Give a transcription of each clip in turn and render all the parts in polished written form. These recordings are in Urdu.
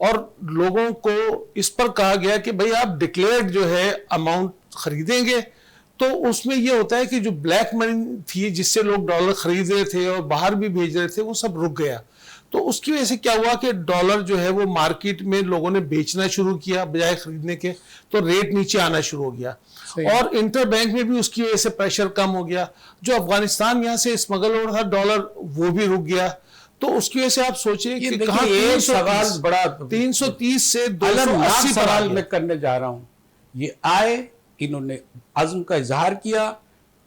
اور لوگوں کو اس پر کہا گیا کہ بھئی آپ ڈکلیئرڈ جو ہے اماؤنٹ خریدیں گے، تو اس میں یہ ہوتا ہے کہ جو بلیک منی تھی جس سے لوگ ڈالر خرید رہے تھے اور باہر بھی بھیج رہے تھے وہ سب رک گیا. تو اس کی وجہ سے کیا ہوا کہ ڈالر جو ہے وہ مارکیٹ میں لوگوں نے بیچنا شروع کیا بجائے خریدنے کے، تو ریٹ نیچے آنا شروع ہو گیا. اور انٹر بینک میں بھی اس کی وجہ سے پریشر کم ہو گیا. جو افغانستان یہاں سے اسمگل ہو رہا تھا ڈالر وہ بھی رک گیا. تو اس کی وجہ سے آپ سوچیں کہ کہاں یہ سوال بڑا 330 سے الگ 280 سوال میں کرنے جا رہا ہوں. یہ آئے، انہوں نے عزم کا اظہار کیا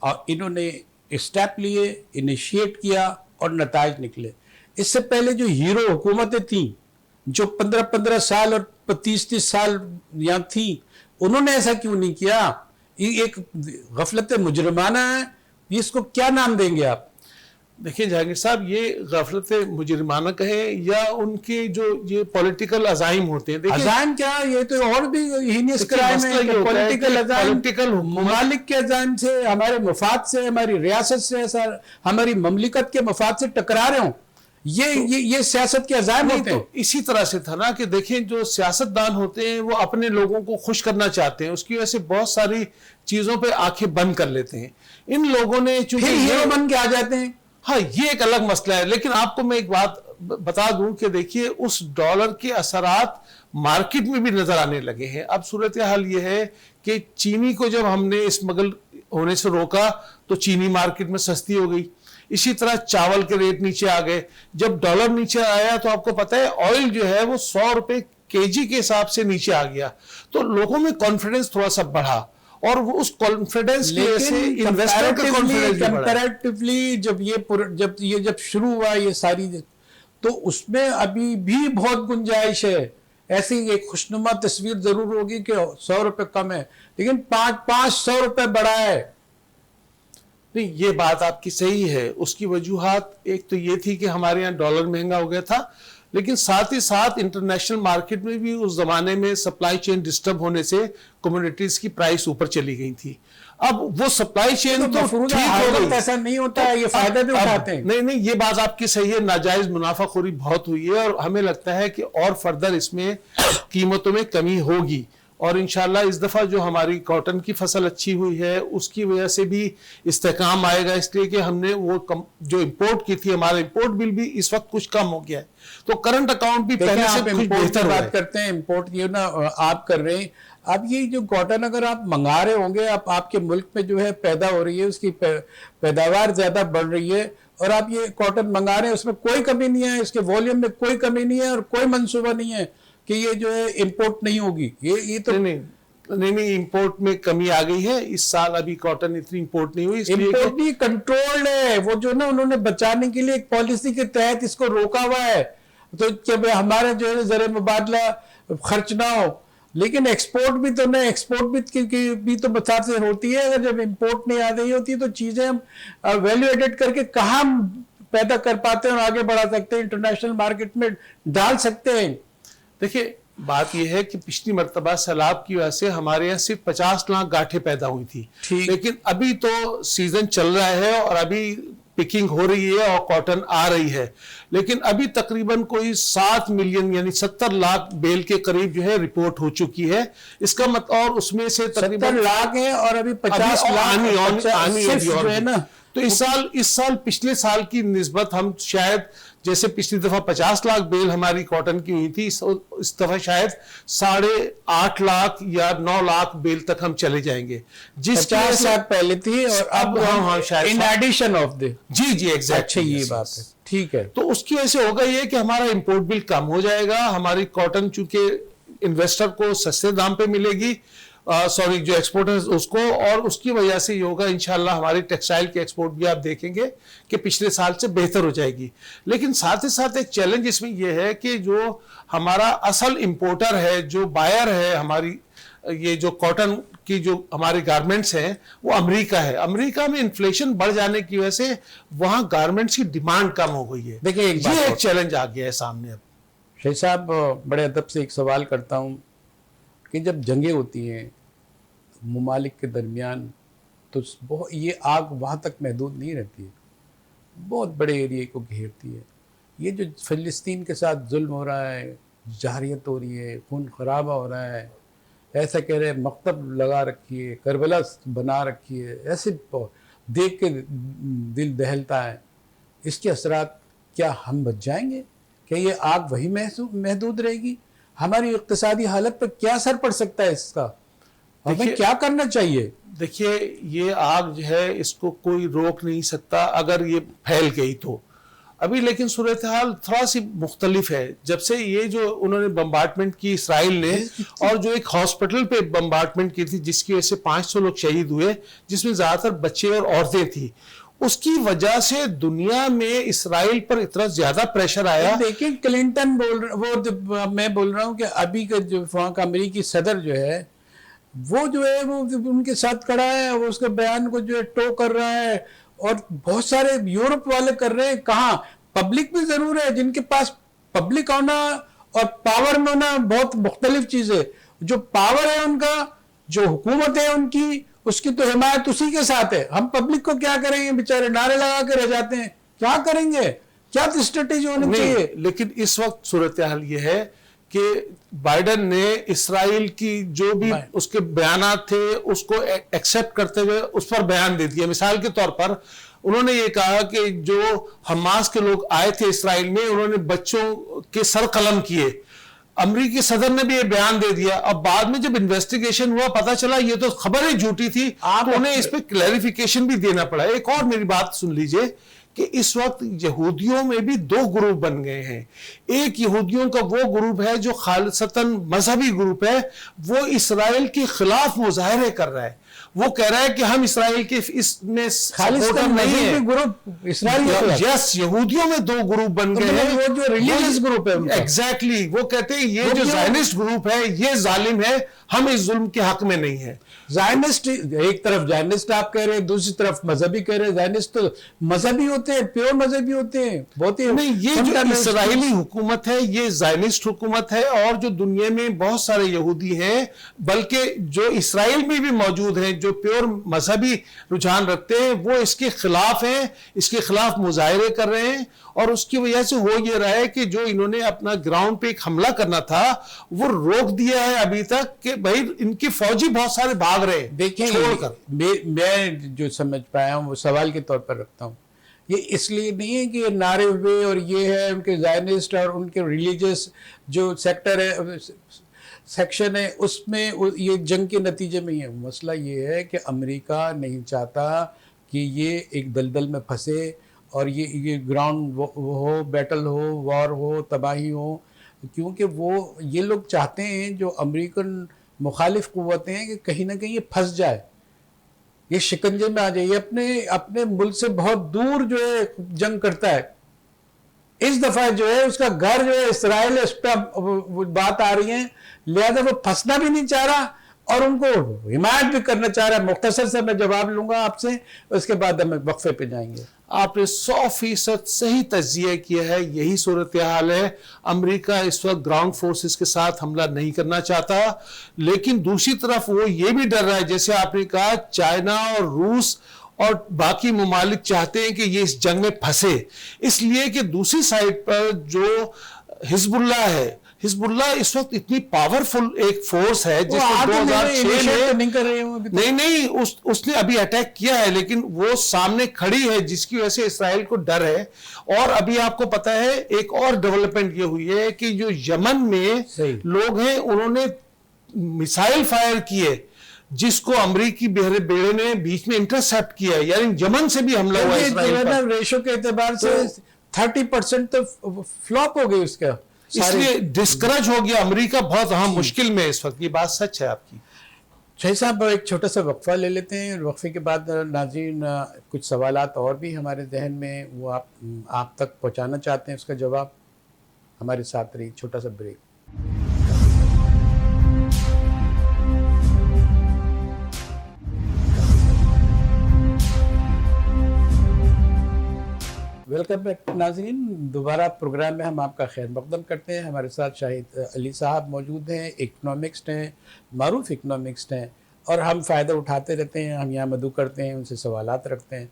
اور انہوں نے اسٹیپ لیے، انیشیٹ کیا اور نتائج نکلے. اس سے پہلے جو ہیرو حکومتیں تھیں جو 15 سال اور 30 سال یہاں تھیں، انہوں نے ایسا کیوں نہیں کیا؟ یہ ایک غفلت مجرمانہ ہے، اس کو کیا نام دیں گے آپ؟ دیکھیں جہانگیر صاحب، یہ غفلت مجرمانہ کہیں یا ان کے جو یہ پولیٹیکل عزائم ہوتے ہیں، عزائم کیا، یہ تو اور بھی ہینیس کرائم ہے کہ پولیٹیکل عزائم، ممالک کے عزائم سے، ہمارے مفاد سے، ہماری ریاست سے، ہماری مملکت کے مفاد سے ٹکرا رہے ہوں، یہ سیاست کے عزائم ہوتے ہیں. اسی طرح سے تھا نا کہ دیکھیں جو سیاستدان ہوتے ہیں وہ اپنے لوگوں کو خوش کرنا چاہتے ہیں، اس کی وجہ سے بہت ساری چیزوں پہ آنکھیں بند کر لیتے ہیں. ان لوگوں نے چونکہ ہیرو بن کے آ جاتے ہیں. ہاں، یہ ایک الگ مسئلہ ہے. لیکن آپ کو میں ایک بات بتا دوں کہ دیکھیے اس ڈالر کے اثرات مارکیٹ میں بھی نظر آنے لگے ہیں. اب صورتحال یہ ہے کہ چینی کو جب ہم نے اسمگل ہونے سے روکا تو چینی مارکیٹ میں سستی ہو گئی. اسی طرح چاول کے ریٹ نیچے آ گئے. جب ڈالر نیچے آیا تو آپ کو پتہ ہے آئل جو ہے وہ 100 روپے kg کے حساب سے نیچے آ گیا. تو لوگوں میں کانفیڈنس تھوڑا سا بڑھا اور وہ اس کانفیڈنس کی وجہ سے انویسٹر کا کانفیڈنس بھی بڑھا. کمپیریٹیولی جب شروع ہوا یہ ساری، تو اس میں ابھی بھی بہت گنجائش ہے. ایسی ایک خوشنما تصویر ضرور ہوگی کہ 100 روپے کم ہے، لیکن 500 روپے بڑھا ہے. نہیں، یہ بات آپ کی صحیح ہے. اس کی وجوہات ایک تو یہ تھی کہ ہمارے یہاں ڈالر مہنگا ہو گیا تھا، لیکن ساتھ ہی ساتھ انٹرنیشنل مارکیٹ میں بھی اس زمانے میں سپلائی چین ڈسٹرب ہونے سے کمیونٹیز کی پرائس اوپر چلی گئی تھی. اب وہ سپلائی چین تو ٹھیک ہو گئی، ایسا نہیں ہوتا ہے، یہ فائدہ بھی اٹھاتے ہیں. نہیں، یہ بات آپ کی صحیح ہے. ناجائز منافع خوری بہت ہوئی ہے اور ہمیں لگتا ہے کہ اور فردر اس میں قیمتوں میں کمی ہوگی. اور انشاءاللہ اس دفعہ جو ہماری کاٹن کی فصل اچھی ہوئی ہے اس کی وجہ سے بھی استحکام آئے گا، اس لیے کہ ہم نے وہ جو امپورٹ کی تھی، ہمارا امپورٹ بل بھی اس وقت کچھ کم ہو گیا ہے. تو کرنٹ اکاؤنٹ بھی پہلے سے کچھ بہتر بات کرتے ہیں. امپورٹ یہ نا آپ کر رہے ہیں. اب یہ جو کاٹن اگر آپ منگا رہے ہوں گے، آپ کے ملک میں جو ہے پیدا ہو رہی ہے، اس کی پیداوار زیادہ بڑھ رہی ہے، اور آپ یہ کاٹن منگا رہے ہیں، اس میں کوئی کمی نہیں ہے، اس کے والیوم میں کوئی کمی نہیں ہے، اور کوئی منصوبہ نہیں ہے کہ یہ جو ہے امپورٹ نہیں ہوگی. یہ تو نہیں، امپورٹ میں کمی آ گئی ہے. اس سال ابھی کاٹن اتنی امپورٹ نہیں ہوئی، امپورٹ بھی کنٹرولڈ ہے. وہ جو نا انہوں نے بچانے کے لیے ایک پالیسی کے تحت اس کو روکا ہوا ہے، تو کہ ہمارا جو ہے زر مبادلہ خرچ نہ ہو. لیکن ایکسپورٹ بھی تو نہیں، ایکسپورٹ بھی تو بچا سے ہوتی ہے. اگر جب امپورٹ نہیں آ رہی ہوتی تو چیزیں ہم ویلیو ایڈٹ کر کے کہاں پیدا کر پاتے ہیں اور آگے بڑھا سکتے ہیں، انٹرنیشنل مارکیٹ میں ڈال سکتے ہیں. دیکھیں بات یہ ہے کہ پچھلی مرتبہ سیلاب کی وجہ سے ہمارے یہاں صرف 50 لاکھ گاٹھیں پیدا ہوئی تھی، لیکن ابھی تو سیزن چل رہا ہے اور ابھی پکنگ ہو رہی ہے اور کاٹن آ رہی ہے. لیکن ابھی تقریباً کوئی 7 ملین یعنی 70 لاکھ بیل کے قریب جو ہے رپورٹ ہو چکی ہے. اس کا مطلب، اور اس میں سے تقریباً 70 لاکھ ہے اور ابھی 50 لاکھ جو ہے نا. تو اس سال پچھلے سال کی نسبت ہم شاید جیسے پچھلی دفعہ 50 لاکھ بیل ہماری کاٹن کی ہوئی تھی، اس دفعہ شاید 8.5 لاکھ یا 9 لاکھ بیل تک ہم چلے جائیں گے. 50 لاکھ پہلے تھی اور اب شاید ان ایڈیشن آف دی. جی ایگزیکٹلی یہ بات ہے. ٹھیک ہے. تو اس کی وجہ سے ہوگا یہ کہ ہمارا امپورٹ بل کم ہو جائے گا. ہماری کاٹن چونکہ انویسٹر کو سستے دام پہ ملے گی، جو ایکسپورٹر اس کو، اور اس کی وجہ سے یہ ہوگا انشاءاللہ ہماری ٹیکسٹائل کی ایکسپورٹ بھی آپ دیکھیں گے کہ پچھلے سال سے بہتر ہو جائے گی. لیکن ساتھ ہی ساتھ ایک چیلنج اس میں یہ ہے کہ جو ہمارا اصل امپورٹر ہے، جو بائر ہے ہماری یہ جو کاٹن کی جو ہمارے گارمنٹس ہیں، وہ امریکہ ہے. امریکہ میں انفلیشن بڑھ جانے کی وجہ سے وہاں گارمنٹس کی ڈیمانڈ کم ہو گئی ہے. دیکھیں یہ ایک چیلنج آ گیا ہے سامنے. اب شہید صاحب بڑے ادب سے ایک سوال کرتا ہوں کہ جب جنگیں ہوتی ہیں ممالک کے درمیان تو یہ آگ وہاں تک محدود نہیں رہتی ہے، بہت بڑے ایریے کو گھیرتی ہے. یہ جو فلسطین کے ساتھ ظلم ہو رہا ہے، جارحیت ہو رہی ہے، خون خرابہ ہو رہا ہے، ایسا کہہ رہے ہیں مکتب لگا رکھی ہے، کربلا بنا رکھی ہے، ایسے دیکھ کے دل دہلتا ہے. اس کے اثرات کیا ہم بچ جائیں گے؟ کہ یہ آگ وہی محدود رہے گی؟ ہماری اقتصادی حالت پر کیا اثر پڑ سکتا ہے اس کا؟ ہمیں کیا کرنا چاہیے؟ دیکھیے یہ آگ جو ہے اس کو کوئی روک نہیں سکتا اگر یہ پھیل گئی تو. ابھی لیکن صورتحال تھوڑا سی مختلف ہے. جب سے یہ جو انہوں نے بمبارڈمنٹ کی اسرائیل نے، اور جو ایک ہاسپٹل پہ بمبارڈمنٹ کی تھی جس کی وجہ سے 500 لوگ شہید ہوئے، جس میں زیادہ تر بچے اور عورتیں تھیں، اس کی وجہ سے دنیا میں اسرائیل پر اتنا زیادہ پریشر آیا. دیکھیں کلنٹن میں بول رہا ہوں کہ ابھی کا جو وہاں کا امریکی صدر جو ہے وہ جو ہے وہ ان کے ساتھ کھڑا ہے، وہ اس کے بیان کو جو ہے ٹو کر رہا ہے، اور بہت سارے یورپ والے کر رہے ہیں. کہاں پبلک بھی ضرور ہے، جن کے پاس پبلک ہونا اور پاور میں ہونا بہت مختلف چیز ہے. جو پاور ہے ان کا، جو حکومت ہے ان کی، اس کی تو حمایت اسی کے ساتھ ہے. ہم پبلک کو کیا کریں گے؟ بیچارے نعرے لگا کے رہ جاتے ہیں. کیا کریں گے؟ کیا اسٹریٹجی ہونی چاہیے؟ لیکن اس وقت صورتحال یہ ہے کہ بائیڈن نے اسرائیل کی جو بھی اس کے بیانات تھے اس کو ایکسپٹ کرتے ہوئے اس پر بیان دے دیا. مثال کے طور پر انہوں نے یہ کہا کہ جو حماس کے لوگ آئے تھے اسرائیل میں، انہوں نے بچوں کے سر قلم کیے. امریکی صدر نے بھی یہ بیان دے دیا. اب بعد میں جب انویسٹیگیشن ہوا پتا چلا یہ تو خبر ہی جھوٹی تھی، تو انہیں اس پہ کلیریفیکیشن بھی دینا پڑا. ایک اور میری بات سن لیجئے کہ اس وقت یہودیوں میں بھی 2 گروپ بن گئے ہیں. ایک یہودیوں کا وہ گروپ ہے جو خالصتاً مذہبی گروپ ہے، وہ اسرائیل کے خلاف مظاہرے کر رہا ہے. وہ کہہ رہا ہے کہ ہم اسرائیل کے اس میں سپورٹر نہیں ہیں. گروپ اسرائیل یس، یہودیوں میں 2 گروپ بن گئے ہیں. وہ جو ریلیجیس گروپ ہے ایگزیکٹلی، وہ کہتے ہیں یہ جو زائنسٹ گروپ ہے یہ ظالم ہے، ہم اس ظلم کے حق میں نہیں ہیں. زائنسٹ ایک طرف زائنسٹ آپ کہہ رہے ہیں، دوسری طرف مذہبی کہہ رہے ہیں. زائنسٹ تو مذہبی ہوتے ہیں، پیور مذہبی ہوتے ہیں. بہت ہی نہیں، یہ جو اسرائیلی حکومت ہے یہ زائنسٹ حکومت ہے، اور جو دنیا میں بہت سارے یہودی ہیں بلکہ جو اسرائیل میں بھی موجود ہیں جو پیور مذہبی رجحان رکھتے ہیں، وہ اس کے خلاف ہیں، اس کے خلاف مظاہرے کر رہے ہیں. اور اس کی وجہ سے ہو یہ رہا ہے کہ جو انہوں نے اپنا گراؤنڈ پہ ایک حملہ کرنا تھا وہ روک دیا ہے ابھی تک، کہ بھائی ان کی فوجی بہت سارے بھاگ رہے ہیں. دیکھیں میں جو سمجھ پایا ہوں وہ سوال کے طور پر رکھتا ہوں. یہ اس لیے نہیں ہے کہ یہ نعرے ہوئے اور یہ ہے ان کے زائنسٹ اور ان کے ریلیجس جو سیکٹر ہے، سیکشن ہے، اس میں یہ جنگ کے نتیجے میں ہی ہے. مسئلہ یہ ہے کہ امریکہ نہیں چاہتا کہ یہ ایک دلدل میں پھنسے اور یہ گراؤنڈ ہو، بیٹل ہو، وار ہو، تباہی ہو. کیونکہ وہ یہ لوگ چاہتے ہیں جو امریکن مخالف قوتیں ہیں کہ کہیں نہ کہیں یہ پھنس جائے، یہ شکنجے میں آ جائے، یہ اپنے ملک سے بہت دور جو ہے جنگ کرتا ہے. اس دفعہ جو ہے اس کا گھر جو ہے اسرائیل ہے، اس پہ بات آ رہی ہے، لہذا وہ پھنسنا بھی نہیں چاہ رہا اور ان کو حمایت بھی کرنا چاہ رہا ہے. مختصر سے میں جواب لوں گا آپ سے، اس کے بعد ہم وقفے پہ جائیں گے. آپ نے 100% صحیح تجزیہ کیا ہے. یہی صورتحال ہے. امریکہ اس وقت گراؤنڈ فورسز کے ساتھ حملہ نہیں کرنا چاہتا، لیکن دوسری طرف وہ یہ بھی ڈر رہا ہے، جیسے آپ نے کہا چائنا اور روس اور باقی ممالک چاہتے ہیں کہ یہ اس جنگ میں پھنسے، اس لیے کہ دوسری سائڈ پر جو حزب اللہ ہے، حزب اللہ اس وقت اتنی پاورفل ایک فورس ہے جس نے 2006 میں نہیں اس نے ابھی اٹیک کیا ہے، لیکن وہ سامنے کھڑی ہے جس کی وجہ سے اسرائیل کو ڈر ہے. اور ابھی آپ کو پتا ہے ایک اور ڈیولپمنٹ یہ ہوئی ہے کہ جو یمن میں لوگ ہیں انہوں نے میسائل فائر کیے جس کو امریکی بیڑے نے بیچ میں انٹرسپٹ کیا ہے، یعنی یمن سے بھی حملہ ہوا اسرائیل پر. ریشو کے اعتبار سے 30% تو فلاپ ہو گئی اس کا، اس لیے ڈسکرج ہو گیا امریکہ بہت مشکل میں اس وقت. یہ بات سچ ہے آپ کی. شاہد صاحب ایک چھوٹا سا وقفہ لے لیتے ہیں، وقفے کے بعد ناظرین کچھ سوالات اور بھی ہمارے ذہن میں وہ آپ تک پہنچانا چاہتے ہیں، اس کا جواب ہمارے ساتھ رہی. چھوٹا سا بریک. ویلکم بیک ناظرین. دوبارہ پروگرام میں ہم آپ کا خیر مقدم کرتے ہیں. ہمارے ساتھ شاہد علی صاحب موجود ہیں، اکنامکسٹ ہیں، معروف اکنامکسٹ ہیں، اور ہم فائدہ اٹھاتے رہتے ہیں. ہم یہاں مدعو کرتے ہیں، ان سے سوالات رکھتے ہیں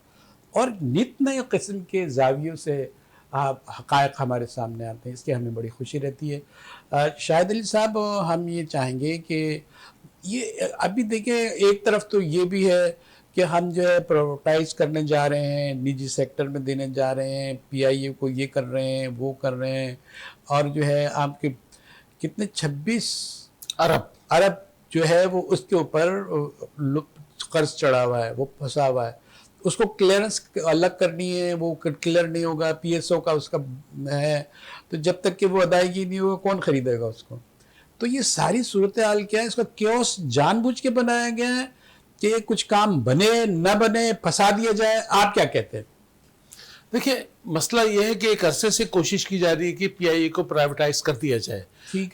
اور نت نئے قسم کے زاویوں سے حقائق ہمارے سامنے آتے ہیں، اس کی ہمیں بڑی خوشی رہتی ہے۔ شاہد علی صاحب، ہم یہ چاہیں گے کہ یہ ابھی دیکھیں، ایک طرف تو یہ بھی ہے کہ ہم جو ہے پرائیویٹائز کرنے جا رہے ہیں، نجی سیکٹر میں دینے جا رہے ہیں، پی آئی اے کو یہ کر رہے ہیں، وہ کر رہے ہیں، اور جو ہے آپ کے کتنے 26 ارب جو ہے وہ اس کے اوپر قرض چڑھا ہوا ہے، وہ پھنسا ہوا ہے، اس کو کلیئرنس الگ کرنی ہے، وہ کلیئر نہیں ہوگا، پی ایس او کا اس کا ہے، تو جب تک کہ وہ ادائیگی نہیں ہوگا کون خریدے گا اس کو؟ تو یہ ساری صورتحال کیا ہے؟ اس کا کیوس جان بوجھ کے بنایا گیا ہے کہ کچھ کام بنے نہ بنے پھنسا دیا جائے؟ آپ کیا کہتے ہیں؟ دیکھیں، مسئلہ یہ ہے کہ ایک عرصے سے کوشش کی جا رہی ہے کہ پی آئی اے کو پرائیویٹائز کر دیا جائے،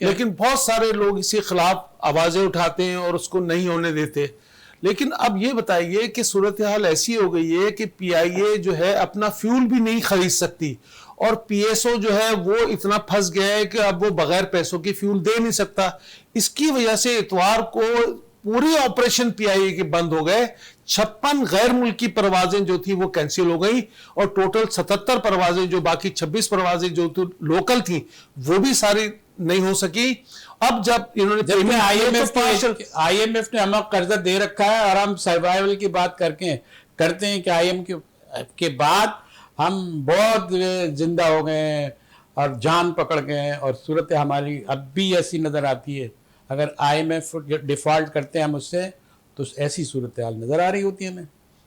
لیکن بہت سارے لوگ اس کے خلاف آوازیں اٹھاتے ہیں اور اس کو نہیں ہونے دیتے۔ لیکن اب یہ بتائیے کہ صورتحال ایسی ہو گئی ہے کہ پی آئی اے جو ہے اپنا فیول بھی نہیں خرید سکتی، اور پی ایس او جو ہے وہ اتنا پھنس گیا ہے کہ اب وہ بغیر پیسوں کے فیول دے نہیں سکتا۔ اس کی وجہ سے اتوار کو پوری آپریشن پی آئی اے کے بند ہو گئے، 56 غیر ملکی پروازیں جو تھی وہ کینسل ہو گئی، اور ٹوٹل 77 پروازیں، جو باقی 26 پروازیں جو لوکل تھیں وہ بھی ساری نہیں ہو سکی۔ اب جب انہوں نے آئی ایم ایف نے ہمیں قرضہ دے رکھا ہے، اور ہم سروائیول کی بات کرتے ہیں کہ آئی ایم کے بعد ہم بہت زندہ ہو گئے ہیں اور جان پکڑ گئے ہیں، اور صورت ہماری اب بھی ایسی نظر آتی ہے۔ اگر آئی ایم ایف ڈیفالٹ کرتے ہیں ہم اس سے، تو ایسی صورتحال نظر آ رہی ہوتی ہے ہمیں۔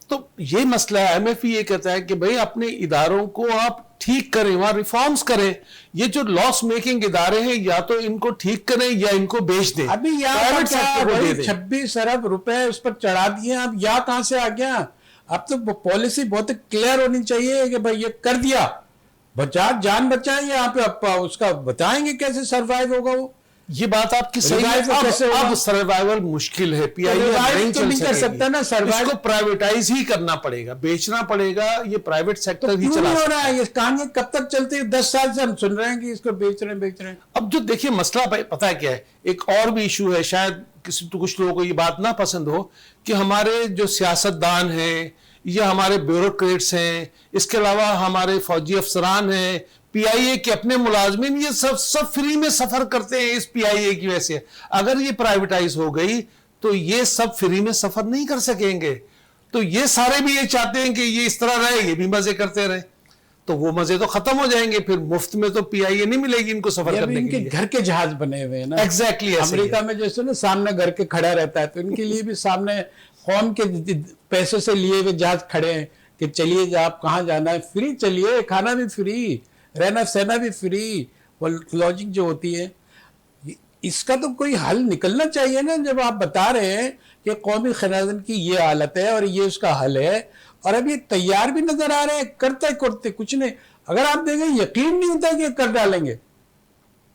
تو یہ مسئلہ ہے، ایم ایف یہ کہتا ہے کہ بھئی اپنے اداروں کو آپ ٹھیک کریں، وہاں ریفارمز کریں، یہ جو لاس میکنگ ادارے ہیں یا تو ان کو ٹھیک کریں یا ان کو بیچ دیں۔ ابھی یہاں 26 ارب روپے اس پر چڑھا دیے، اب یا کہاں سے آ گیا؟ اب تو پالیسی بہت کلیئر ہونی چاہیے کہ بھئی یہ کر دیا، جان بچائیں، یہاں پہ اس کا بتائیں گے کیسے سروائیو ہوگا وہ۔ یہ بات آپ کی صحیح ہے، اب سروائیول مشکل ہے، پی آئی اے نہیں کر سکتا نا، اس کو پرائیویٹائز ہی کرنا پڑے گا، بیچنا پڑے گا، یہ پرائیویٹ سیکٹر ہی چلا رہا ہے۔ یہ کہانی کب تک چلتی ہے؟ 10 سال سے ہم سن رہے ہیں کہ اس کو بیچ رہے ہیں۔ اب جو دیکھیے مسئلہ پتہ ہے کیا ہے، ایک اور بھی ایشو ہے، شاید کچھ لوگوں کو یہ بات نہ پسند ہو، کہ ہمارے جو سیاستدان ہیں یا ہمارے بیوروکریٹس ہیں، اس کے علاوہ ہمارے فوجی افسران ہیں، پی آئی اے کے اپنے ملازمین، یہ سب فری میں سفر کرتے ہیں اس پی آئی اے کی وجہ سے۔ اگر یہ پرائیویٹائز ہو گئی تو یہ سب فری میں سفر نہیں کر سکیں گے، تو یہ سارے بھی یہ چاہتے ہیں کہ یہ اس طرح رہے، یہ بھی مزے کرتے رہے، تو وہ مزے تو ختم ہو جائیں گے، پھر مفت میں تو پی آئی اے نہیں ملے گی ان کو سفر کرنے کے لیے۔ گھر کے جہاز بنے ہوئے ہیں نا، ایگزیکٹلی امریکہ میں جیسے نا سامنے گھر کے کھڑا رہتا ہے، تو ان کے لیے بھی سامنے قوم کے پیسوں سے لیے ہوئے جہاز کھڑے ہیں کہ چلیے آپ کہاں جانا ہے، فری چلیے، کھانا بھی فری، رہنا سہنا بھی فری۔ وہ لاجک جو ہوتی ہے، اس کا تو کوئی حل نکلنا چاہیے نا۔ جب آپ بتا رہے ہیں کہ قومی خزانہ کی یہ حالت ہے اور یہ اس کا حل ہے، اور اب یہ تیار بھی نظر آ رہے ہیں، کرتے کچھ نہیں۔ اگر آپ دیکھیں، یقین نہیں ہوتا کہ یہ کر ڈالیں گے،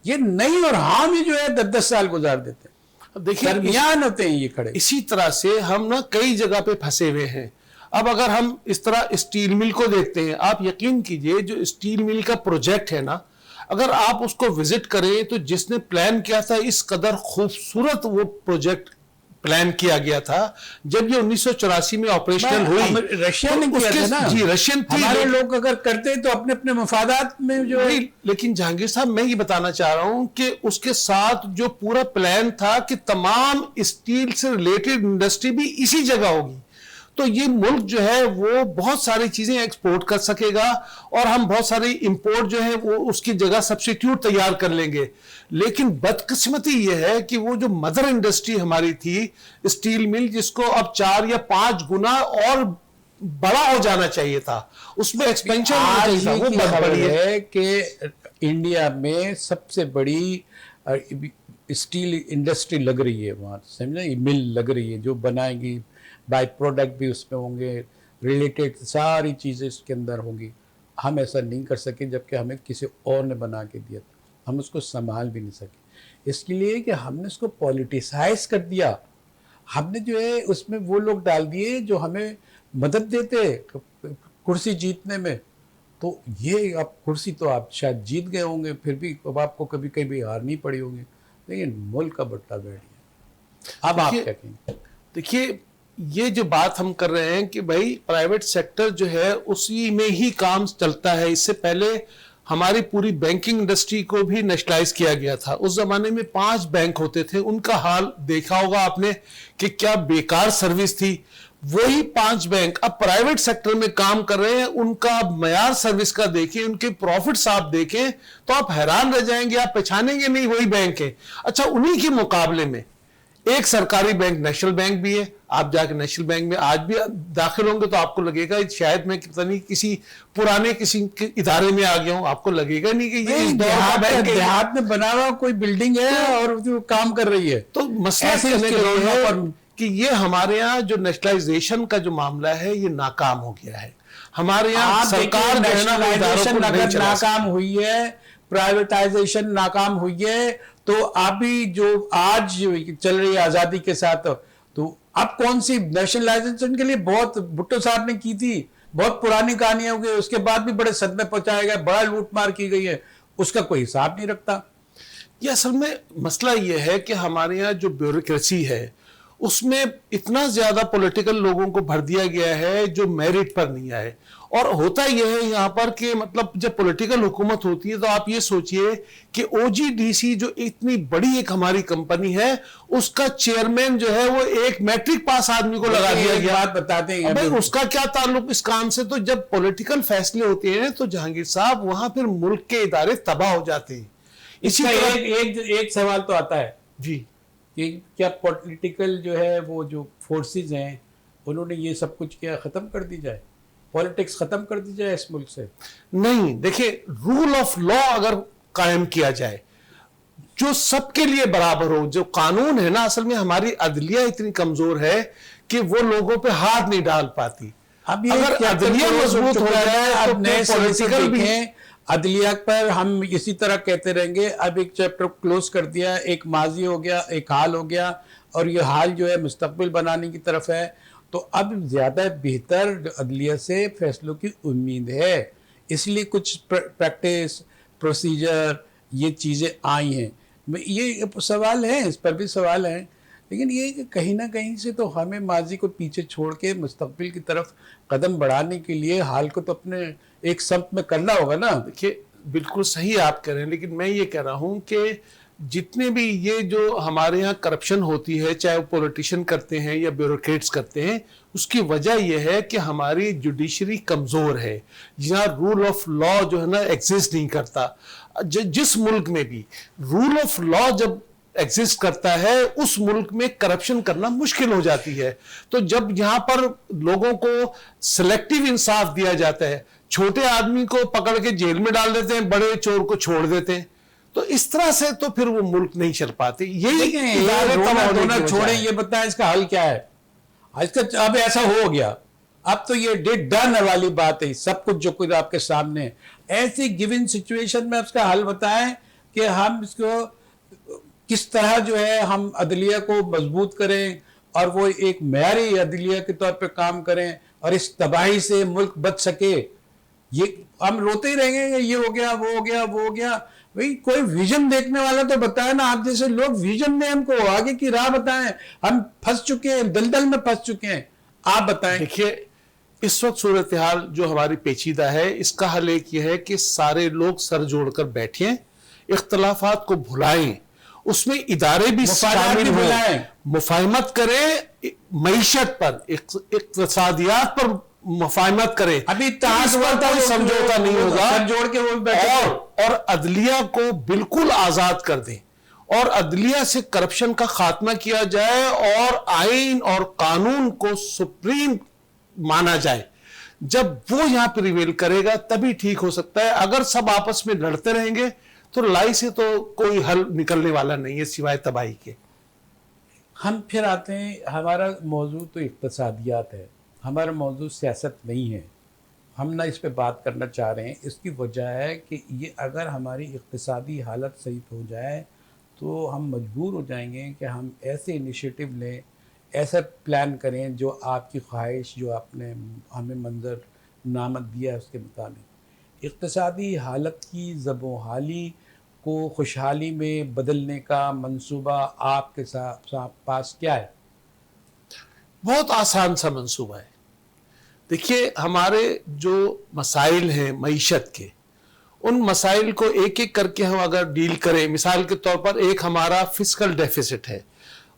یہ نہیں، اور ہاں بھی جو ہے 10 سال گزار دیتے ہیں، درمیان ہوتے ہیں یہ کھڑے۔ اسی طرح سے ہم نا کئی جگہ پہ پھنسے ہوئے ہیں۔ اب اگر ہم اس طرح اسٹیل مل کو دیکھتے ہیں، آپ یقین کیجئے جو اسٹیل مل کا پروجیکٹ ہے نا، اگر آپ اس کو وزٹ کریں تو جس نے پلان کیا تھا، اس قدر خوبصورت وہ پروجیکٹ پلان کیا گیا تھا، جب یہ 1984 میں آپریشنل ہوئی، رشیا نے کیا تھا نا، جی رشین تھی، ہمارے لوگ اگر کرتے تو اپنے اپنے مفادات میں جو ہے۔ لیکن جہانگیر صاحب میں یہ بتانا چاہ رہا ہوں کہ اس کے ساتھ جو پورا پلان تھا کہ تمام اسٹیل سے ریلیٹڈ انڈسٹری بھی اسی جگہ ہوگی، تو یہ ملک جو ہے وہ بہت ساری چیزیں ایکسپورٹ کر سکے گا، اور ہم بہت ساری امپورٹ جو ہے وہ اس کی جگہ سبسٹیٹیوٹ تیار کر لیں گے۔ لیکن بدقسمتی یہ ہے کہ وہ جو مدر انڈسٹری ہماری تھی اسٹیل مل، جس کو اب 4 یا 5 گنا اور بڑا ہو جانا چاہیے تھا، اس میں ایکسپینشن ہونا چاہیے تھا، وہ بہت بڑی ہے کہ انڈیا میں سب سے بڑی اسٹیل انڈسٹری لگ رہی ہے وہاں، سمجھا، یہ مل لگ رہی ہے جو بنائے گی، بائی پروڈکٹ بھی اس میں ہوں گے، ریلیٹڈ ساری چیزیں اس کے اندر ہوں گی۔ ہم ایسا نہیں کر سکے جبکہ ہمیں کسی اور نے بنا کے دیا تھا، ہم اس کو سنبھال بھی نہیں سکے، اس کے لیے کہ ہم نے اس کو پولیٹیسائز کر دیا۔ ہم نے جو ہے اس میں وہ لوگ ڈال دیے جو ہمیں مدد دیتے کرسی جیتنے میں، تو یہ اب کرسی تو آپ شاید جیت گئے ہوں گے، پھر بھی اب آپ کو کبھی کبھی ہارنی پڑی ہوگی، لیکن ملک کا بٹا بیٹھ گیا۔ اب آپ کیا کہیں گے؟ دیکھیے یہ جو بات ہم کر رہے ہیں کہ بھائی پرائیویٹ سیکٹر جو ہے اسی میں ہی کام چلتا ہے. اس سے پہلے ہماری پوری بینکنگ انڈسٹری کو بھی نیشنلائز کیا گیا تھا. اس زمانے میں 5 بینک ہوتے تھے. ان کا حال دیکھا ہوگا آپ نے کہ کیا بیکار سروس تھی. وہی 5 بینک اب پرائیویٹ سیکٹر میں کام کر رہے ہیں. ان کا معیار سروس کا دیکھیں, ان کے پروفٹس آپ دیکھیں تو آپ حیران رہ جائیں گے, آپ پہچانیں گے نہیں وہی بینک ہے. اچھا, انہی کے مقابلے میں ایک سرکاری بینک نیشنل بینک بھی ہے. آپ جا کے نیشنل بینک میں آج بھی داخل ہوں گے تو آپ کو لگے گا شاید میں پتہ نہیں کسی پرانے کسی ادارے میں آ گیا ہوں. آپ کو لگے گا نہیں کہ یہ اس دور کا بینک ہے. دیہات میں بنا ہوا کوئی بلڈنگ ہے اور جو کام کر رہی ہے. تو مسئلہ یہ ہے کہ یہ ہمارے ہاں جو نیشنلائزیشن کا جو معاملہ ہے یہ ناکام ہو گیا ہے. ہمارے یہاں سرکار نیشنلائزیشن اگر ناکام ہوئی ہے, پرائیویٹائزیشن ناکام ہوئی ہے, تو ابھی جو آج چل رہی ہے آزادی کے ساتھ, تو اب کون سی نیشنلائزیشن کے لیے بہت بھٹو صاحب نے کی تھی, بہت پرانی کہانی ہو گئی, اس کے بعد بھی بڑے صدمے پہنچائے گئے, بڑا لوٹ مار کی گئی ہے, اس کا کوئی حساب نہیں رکھتا. یہ اصل میں مسئلہ یہ ہے کہ ہمارے یہاں جو بیوروکریسی ہے اس میں اتنا زیادہ پولیٹیکل لوگوں کو بھر دیا گیا ہے جو میرٹ پر نہیں آئے. اور ہوتا یہ ہے یہاں پر کہ مطلب جب پولیٹیکل حکومت ہوتی ہے تو آپ یہ سوچئے کہ او جی ڈی سی جو اتنی بڑی ایک ہماری کمپنی ہے, اس کا چیئرمین جو ہے وہ ایک میٹرک پاس آدمی کو لگا دیا گیا. بات بتاتے ہیں ابھی اس کا کیا تعلق اس کام سے؟ تو جب پولیٹیکل فیصلے ہوتے ہیں تو جہانگیر صاحب وہاں پھر ملک کے ادارے تباہ ہو جاتے ہیں. اسی طرح ایک سوال تو آتا ہے جی کہ کیا پولیٹیکل جو ہے وہ جو فورسز ہیں انہوں نے یہ سب کچھ کیا ختم کر دی جائے, پولیٹکس ختم کر دی جائے اس ملک سے؟ نہیں, دیکھیں رول آف لا اگر قائم کیا جائے جو سب کے لیے برابر ہو, جو قانون ہے نا, اصل میں ہماری عدلیہ اتنی کمزور ہے کہ وہ لوگوں پہ ہاتھ نہیں ڈال پاتی. اب اگر عدلیہ مضبوط ہو جائے اب تو نئے پولیٹیکل بھی عدلیہ پر ہم اسی طرح کہتے رہیں گے. اب ایک چیپٹر کلوز کر دیا, ایک ماضی ہو گیا, ایک حال ہو گیا, اور یہ حال جو ہے مستقبل بنانے کی طرف ہے. تو اب زیادہ بہتر عدلیہ سے فیصلوں کی امید ہے, اس لیے کچھ پریکٹس پروسیجر یہ چیزیں آئی ہیں. یہ سوال ہیں, اس پر بھی سوال ہیں, لیکن یہ کہ کہیں نہ کہیں سے تو ہمیں ماضی کو پیچھے چھوڑ کے مستقبل کی طرف قدم بڑھانے کے لیے حال کو تو اپنے ایک سمت میں کرنا ہوگا نا. دیکھیے بالکل صحیح آپ کہہ رہے ہیں, لیکن میں یہ کہہ رہا ہوں کہ جتنے بھی یہ جو ہمارے یہاں کرپشن ہوتی ہے, چاہے وہ پولیٹیشین کرتے ہیں یا بیوروکریٹس کرتے ہیں, اس کی وجہ یہ ہے کہ ہماری جوڈیشری کمزور ہے. یہاں رول آف لا جو ہے نا ایگزسٹ نہیں کرتا. جس ملک میں بھی رول آف لا جب ایگزسٹ کرتا ہے اس ملک میں کرپشن کرنا مشکل ہو جاتی ہے. تو جب یہاں پر لوگوں کو سلیکٹیو انصاف دیا جاتا ہے, چھوٹے آدمی کو پکڑ کے جیل میں ڈال دیتے ہیں, بڑے چور کو چھوڑ دیتے ہیں, تو اس طرح سے تو پھر وہ ملک نہیں چل پاتے. چھوڑیں, یہ بتائیں اس کا حل کیا ہے؟ آج کا اب ایسا ہو گیا, اب تو یہ ڈن والی بات ہے. سب کچھ جو کچھ آپ کے سامنے ایسی گیون سچویشن میں اس کا حل بتائیں کہ ہم اس کو کس طرح جو ہے ہم عدلیہ کو مضبوط کریں اور وہ ایک معیاری عدلیہ کے طور پہ کام کریں اور اس تباہی سے ملک بچ سکے. یہ ہم روتے ہی رہیں گے, یہ ہو گیا, وہ ہو گیا, وہ ہو گیا. بھئی کوئی ویژن دیکھنے والا تو بتائے نا, آپ جیسے لوگ ویژن میں ہم کو آگے کی راہ بتائیں. ہم پھنس چکے ہیں, دلدل میں پھنس چکے ہیں, آپ بتائیں. دیکھیے اس وقت صورتحال جو ہماری پیچیدہ ہے, اس کا حل ایک یہ ہے کہ سارے لوگ سر جوڑ کر بیٹھیں, اختلافات کو بھلائیں, اس میں ادارے بھی شامل ہوں, مفاہمت کریں, معیشت پر, اقتصادیات پر مفاہمت کریں. ابھی کوئی سمجھوتا نہیں ہوگا, سر جوڑ کے وہ بیٹھے اور عدلیہ کو بالکل آزاد کر دیں اور عدلیہ سے کرپشن کا خاتمہ کیا جائے اور آئین اور قانون کو سپریم مانا جائے. جب وہ یہاں پریویل کرے گا تبھی ٹھیک ہو سکتا ہے. اگر سب آپس میں لڑتے رہیں گے تو لڑائی سے تو کوئی حل نکلنے والا نہیں ہے سوائے تباہی کے. ہم پھر آتے ہیں, ہمارا موضوع تو اقتصادیات ہے, ہمارا موضوع سیاست نہیں ہے. ہم نہ اس پہ بات کرنا چاہ رہے ہیں. اس کی وجہ ہے کہ یہ اگر ہماری اقتصادی حالت صحیح ہو جائے تو ہم مجبور ہو جائیں گے کہ ہم ایسے انیشیٹو لیں, ایسا پلان کریں جو آپ کی خواہش, جو آپ نے ہمیں منظر نامت دیا ہے اس کے مطابق. اقتصادی حالت کی زب و حالی کو خوشحالی میں بدلنے کا منصوبہ آپ کے پاس کیا ہے؟ بہت آسان سا منصوبہ ہے. دیکھیے ہمارے جو مسائل ہیں معیشت کے, ان مسائل کو ایک ایک کر کے ہم اگر ڈیل کریں, مثال کے طور پر ایک ہمارا فسکل ڈیفیسٹ ہے,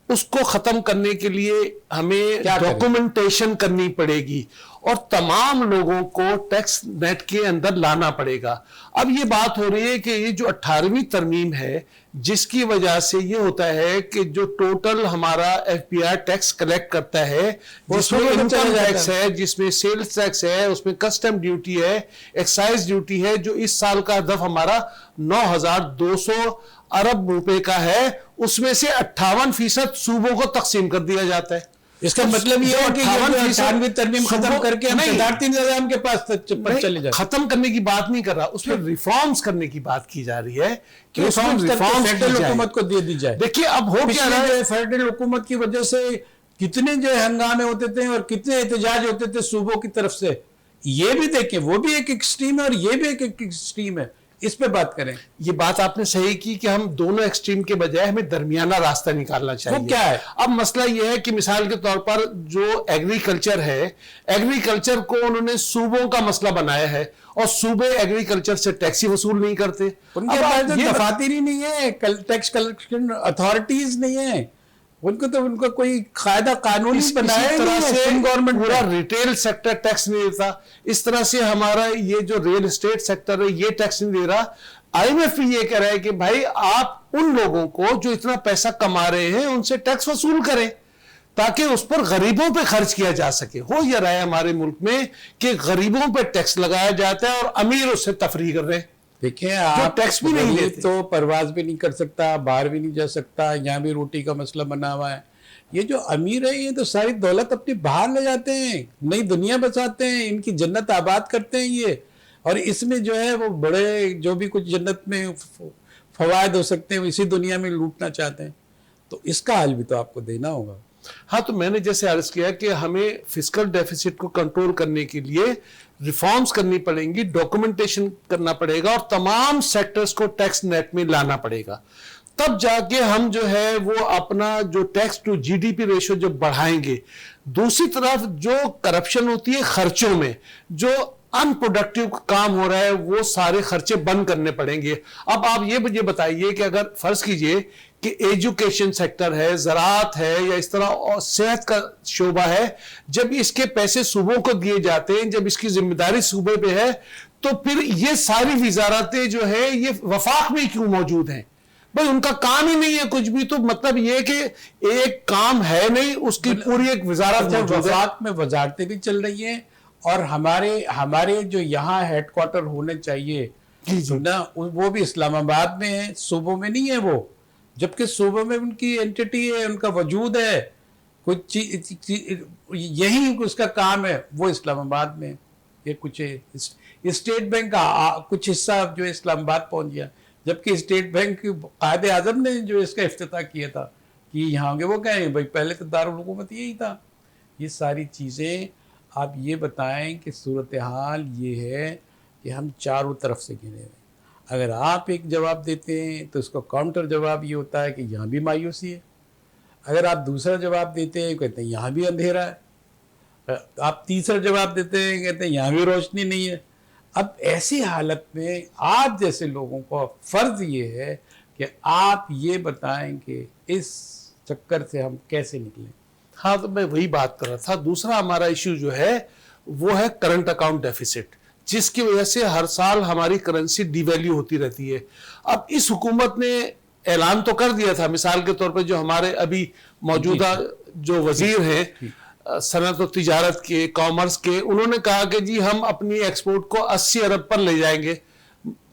اس کو ختم کرنے کے لیے ہمیں ڈاکومنٹیشن کرنی پڑے گی اور تمام لوگوں کو ٹیکس نیٹ کے اندر لانا پڑے گا. اب یہ بات ہو رہی ہے کہ یہ جو 18ویں ترمیم ہے, جس کی وجہ سے یہ ہوتا ہے کہ جو ٹوٹل ہمارا ایف پی آئی ٹیکس کلیکٹ کرتا ہے, جس میں انکم ٹیکس ہے, جس میں سیلز ٹیکس ہے, اس میں کسٹم ڈیوٹی ہے, ایکسائز ڈیوٹی ہے, جو اس سال کا ہدف ہمارا 9,200 ارب روپے کا ہے, اس میں سے 58% صوبوں کو تقسیم کر دیا جاتا ہے. اس کا مطلب یہ ہے کہ 98ویں ترمیم ختم کر کے ہم صدارتی نظام کے پاس چلے جائیں. ختم کرنے کی بات نہیں کر رہا, اس میں ریفارمز کرنے کی بات کی جا رہی ہے کہ اس میں فیڈرل حکومت کو دے دی جائے. دیکھیے اب ہو کیا رہا ہے, فیڈرل حکومت کی وجہ سے کتنے جو ہنگامے ہوتے تھے اور کتنے احتجاج ہوتے تھے صوبوں کی طرف سے. یہ بھی دیکھیں, وہ بھی ایک ایکسٹریم ہے اور یہ بھی ایک ایکسٹریم ہے, اس پہ بات کریں. یہ بات آپ نے صحیح کی کہ ہم دونوں ایکسٹریم کے بجائے ہمیں درمیانہ راستہ نکالنا چاہیے. وہ کیا ہے؟ اب مسئلہ یہ ہے کہ مثال کے طور پر جو ایگریکلچر ہے, ایگریکلچر کو انہوں نے صوبوں کا مسئلہ بنایا ہے اور صوبے ایگریکلچر سے ٹیکس ہی وصول نہیں کرتے. ان کے پاس دفاتر ہی نہیں ہے, ٹیکس کلیکشن اتھارٹیز نہیں ہے, ان کو تو ان کا کوئی قاعدہ قانون بنایا ہے. طرح سے گورنمنٹ پورا ریٹیل سیکٹر ٹیکس نہیں دیتا, اس طرح سے ہمارا یہ جو ریل اسٹیٹ سیکٹر ہے یہ ٹیکس نہیں دے رہا. آئی ایم ایف یہ کہہ رہا ہے کہ بھائی آپ ان لوگوں کو جو اتنا پیسہ کما رہے ہیں ان سے ٹیکس وصول کریں تاکہ اس پر غریبوں پہ خرچ کیا جا سکے. ہو یہ رہا ہے ہمارے ملک میں کہ غریبوں پہ ٹیکس لگایا جاتا ہے اور امیر اس سے تفریح کر رہے ہیں. دیکھیں آپ ٹیکس بھی نہیں لیتے تو پرواز بھی نہیں کر سکتا, باہر بھی نہیں جا سکتا, یہاں بھی روٹی کا مسئلہ بنا ہوا ہے. یہ جو امیر ہے یہ تو ساری دولت اپنی باہر لے جاتے ہیں, نئی دنیا بساتے ہیں, ان کی جنت آباد کرتے ہیں یہ, اور اس میں جو ہے وہ بڑے جو بھی کچھ جنت میں فوائد ہو سکتے ہیں وہ اسی دنیا میں لوٹنا چاہتے ہیں. تو اس کا حل بھی تو آپ کو دینا ہوگا. ہاں, تو میں نے جیسے عرض کیا کہ ہمیں فسکل ڈیفیسٹ کو کنٹرول کرنے کے لیے ریفارمز کرنی پڑیں گی, ڈاکومنٹیشن کرنا پڑے گا اور تمام سیکٹرز کو ٹیکس نیٹ میں لانا پڑے گا. تب جا کے ہم جو ہے وہ اپنا جو ٹیکس ٹو جی ڈی پی ریشو جب بڑھائیں گے. دوسری طرف جو کرپشن ہوتی ہے خرچوں میں, جو ان پروڈکٹیو کام ہو رہا ہے, وہ سارے خرچے بند کرنے پڑیں گے. اب آپ یہ مجھے بتائیے کہ اگر فرض کیجئے کہ ایجوکیشن سیکٹر ہے, زراعت ہے, یا اس طرح اور صحت کا شعبہ ہے, جب اس کے پیسے صوبوں کو دیے جاتے ہیں, جب اس کی ذمہ داری صوبے پہ ہے, تو پھر یہ ساری وزارتیں جو ہے یہ وفاق میں کیوں موجود ہیں؟ بھائی ان کا کام ہی نہیں ہے کچھ بھی. تو مطلب یہ کہ ایک کام ہے نہیں, اس کی پوری ایک وزارت موجود ہے. وفاق میں وزارتیں بھی چل رہی ہیں اور ہمارے جو یہاں ہیڈ کوارٹر ہونے چاہیے نا وہ بھی اسلام آباد میں ہے, صوبوں میں نہیں ہے وہ, جبکہ صوبوں میں ان کی اینٹی ہے, ان کا وجود ہے, کچھ یہی اس کا کام ہے, وہ اسلام آباد میں. یہ کچھ اسٹیٹ بینک کا کچھ حصہ جو اسلام آباد پہنچ گیا, جبکہ اسٹیٹ بینک قائد اعظم نے جو اس کا افتتاح کیا تھا کہ یہاں کے وہ کہیں بھائی پہلے تو دارالحکومت یہی تھا. یہ ساری چیزیں آپ یہ بتائیں کہ صورتحال یہ ہے کہ ہم چاروں طرف سے گھرے ہوئے. اگر آپ ایک جواب دیتے ہیں تو اس کا کاؤنٹر جواب یہ ہوتا ہے کہ یہاں بھی مایوسی ہے. اگر آپ دوسرا جواب دیتے ہیں کہتے ہیں یہاں بھی اندھیرا ہے. آپ تیسرا جواب دیتے ہیں کہتے ہیں یہاں بھی روشنی نہیں ہے. اب ایسی حالت میں آپ جیسے لوگوں کو فرض یہ ہے کہ آپ یہ بتائیں کہ اس چکر سے ہم کیسے نکلیں. ہاں, تو میں وہی بات کر رہا تھا. دوسرا ہمارا ایشو جو ہے وہ ہے کرنٹ اکاؤنٹ ڈیفیسٹ, جس کی وجہ سے ہر سال ہماری کرنسی ڈی ویلیو ہوتی رہتی ہے. اب اس حکومت نے اعلان تو کر دیا تھا, مثال کے طور پہ جو ہمارے ابھی موجودہ جو وزیر ہیں صنعت و تجارت کے, کامرس کے, انہوں نے کہا کہ جی ہم اپنی ایکسپورٹ کو 80 ارب پر لے جائیں گے.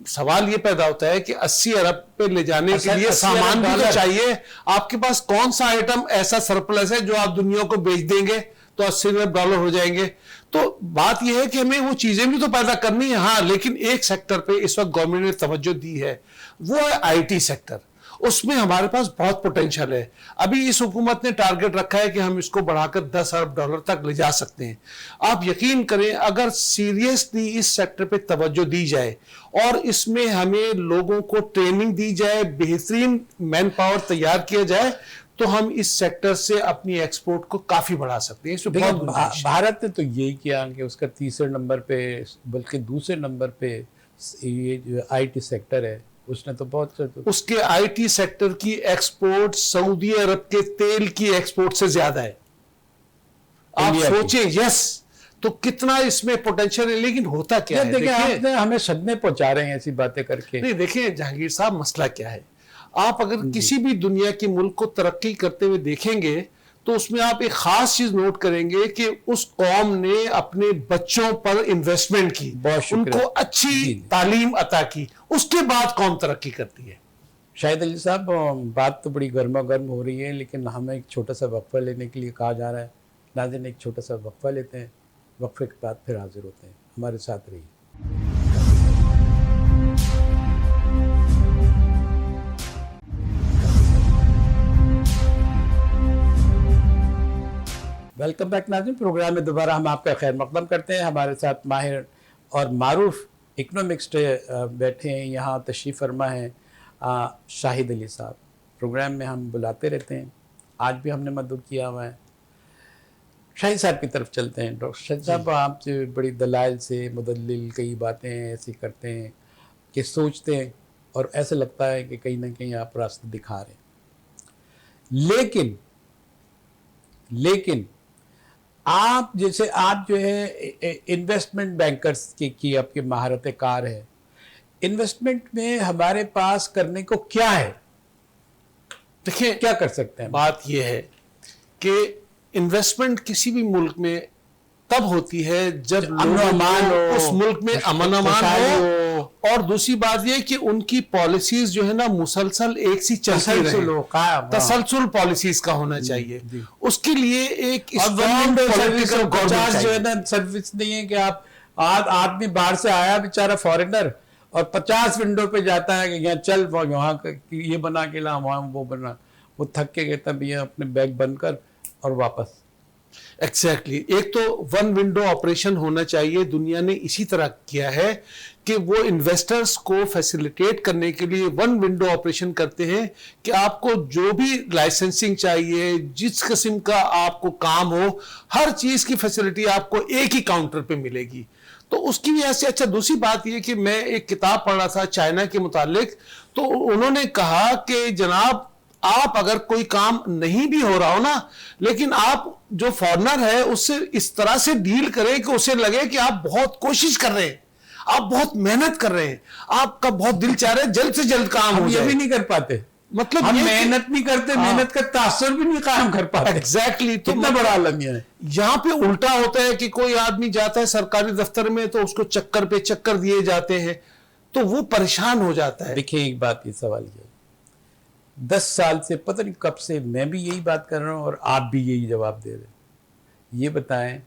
سوال یہ پیدا ہوتا ہے کہ 80 ارب پہ لے جانے کے لیے سامان بھی تو چاہیے. آپ کے پاس کون سا آئٹم ایسا سرپلس ہے جو آپ دنیا کو بیچ دیں گے تو 80 ارب ڈالر ہو جائیں گے؟ تو بات یہ ہے کہ ہمیں وہ چیزیں بھی تو پیدا کرنی ہے. ہاں, لیکن ایک سیکٹر پہ اس وقت گورنمنٹ نے توجہ دی ہے, وہ ہے آئی ٹی سیکٹر. اس میں ہمارے پاس بہت پوٹینشل ہے. ابھی اس حکومت نے ٹارگٹ رکھا ہے کہ ہم اس کو بڑھا کر 10 ارب ڈالر تک لے جا سکتے ہیں. آپ یقین کریں اگر سیریسلی اس سیکٹر پہ توجہ دی جائے اور اس میں ہمیں لوگوں کو ٹریننگ دی جائے, بہترین مین پاور تیار کیا جائے, تو ہم اس سیکٹر سے اپنی ایکسپورٹ کو کافی بڑھا سکتے ہیں. اس میں بہت گنجائش ہے. بھارت نے تو یہی کیا کہ اس کا تیسرے نمبر پہ بلکہ دوسرے نمبر پہ یہ جو آئی ٹی سیکٹر ہے اس نے تو بہت اس کے آئی ٹی سیکٹر کی ایکسپورٹ سعودی عرب کے تیل کی ایکسپورٹ سے زیادہ ہے. آپ سوچیں یس تو کتنا اس میں پوٹینشیل ہے. لیکن ہوتا کیا ہے, دیکھیں ہمیں صدمے پہنچا رہے ہیں ایسی باتیں کر کے. نہیں دیکھیں جہانگیر صاحب, مسئلہ کیا ہے, آپ اگر کسی بھی دنیا کے ملک کو ترقی کرتے ہوئے دیکھیں گے تو اس میں آپ ایک خاص چیز نوٹ کریں گے کہ اس قوم نے اپنے بچوں پر انویسٹمنٹ کی, ان کو اچھی تعلیم عطا کی, اس کے بعد قوم ترقی کرتی ہے. شاہد علی صاحب, بات تو بڑی گرما گرم ہو رہی ہے لیکن ہمیں ایک چھوٹا سا وقفہ لینے کے لیے کہا جا رہا ہے. ناظرین ایک چھوٹا سا وقفہ لیتے ہیں, وقفے کے بعد پھر حاضر ہوتے ہیں. ہمارے ساتھ رہیے. ویلکم بیک ناظرین, پروگرام میں دوبارہ ہم آپ کا خیر مقدم کرتے ہیں. ہمارے ساتھ ماہر اور معروف اکنامکسٹ بیٹھے ہیں, یہاں تشریف فرما ہیں شاہد علی صاحب. پروگرام میں ہم بلاتے رہتے ہیں, آج بھی ہم نے مدعو کیا ہوا ہے. شاہد صاحب کی طرف چلتے ہیں. ڈاکٹر شاہد صاحب, آپ سے بڑی دلائل سے مدلل کئی باتیں ایسی کرتے ہیں کہ سوچتے ہیں اور ایسا لگتا ہے کہ کہیں نہ کہیں آپ راستہ دکھا رہے ہیں. لیکن آپ جیسے آپ جو ہے انویسٹمنٹ بینکرز کی آپ کی مہارت کار ہے, انویسٹمنٹ میں ہمارے پاس کرنے کو کیا ہے؟ دیکھیں کیا کر سکتے ہیں؟ بات یہ ہے کہ انویسٹمنٹ کسی بھی ملک میں تب ہوتی ہے جب امن و امان ہو, اس ملک میں امن و امان ہو, اور دوسری بات یہ کہ ان کی پالیسیز جو ہے نا مسلسل ایک سی چلتی رہے, تسلسل پالیسیز کا ہونا چاہیے. اس کے لیے ایک جو ہے نا سروس نہیں ہے کہ آپ آدمی باہر سے آیا بیچارہ فارینر اور 50 ونڈو پہ جاتا ہے کہ یہاں چل وہاں یہ بنا کے لا, وہاں وہ بنا, وہ تھک کے کہتا ہے اپنے بیگ بند کر اور واپس. ایگزیکٹلی ایک تو ون ونڈو آپریشن ہونا چاہیے. دنیا نے اسی طرح کیا ہے کہ وہ انویسٹرز کو فیسیلیٹیٹ کرنے کے لیے ون ونڈو آپریشن کرتے ہیں کہ آپ کو جو بھی لائسنسنگ چاہیے, جس قسم کا آپ کو کام ہو, ہر چیز کی فیسیلیٹی آپ کو ایک ہی کاؤنٹر پہ ملے گی. تو اس کی وجہ سے اچھا دوسری بات یہ کہ میں ایک کتاب پڑھ رہا تھا چائنا کے متعلق, تو انہوں نے کہا کہ جناب آپ اگر کوئی کام نہیں بھی ہو رہا ہو نا, لیکن آپ جو فارنر ہے اس سے اس طرح سے ڈیل کریں کہ اسے لگے کہ آپ بہت کوشش کر رہے ہیں, آپ بہت محنت کر رہے ہیں, آپ کا بہت دل چاہ رہا ہے جلد سے جلد کام ہو جائے. یہ بھی نہیں کر پاتے, مطلب ہم محنت نہیں کرتے, محنت کا تاثر بھی نہیں قائم کر پاتے. ایگزیکٹلی کتنا بڑا عالمیہ ہے. یہاں پہ الٹا ہوتا ہے کہ کوئی آدمی جاتا ہے سرکاری دفتر میں تو اس کو چکر پہ چکر دیے جاتے ہیں, تو وہ پریشان ہو جاتا ہے. دیکھیں ایک بات, یہ سوال یہ 10 سال سے پتہ نہیں کب سے میں بھی یہی بات کر رہا ہوں اور آپ بھی یہی جواب دے رہے ہیں. یہ بتائیں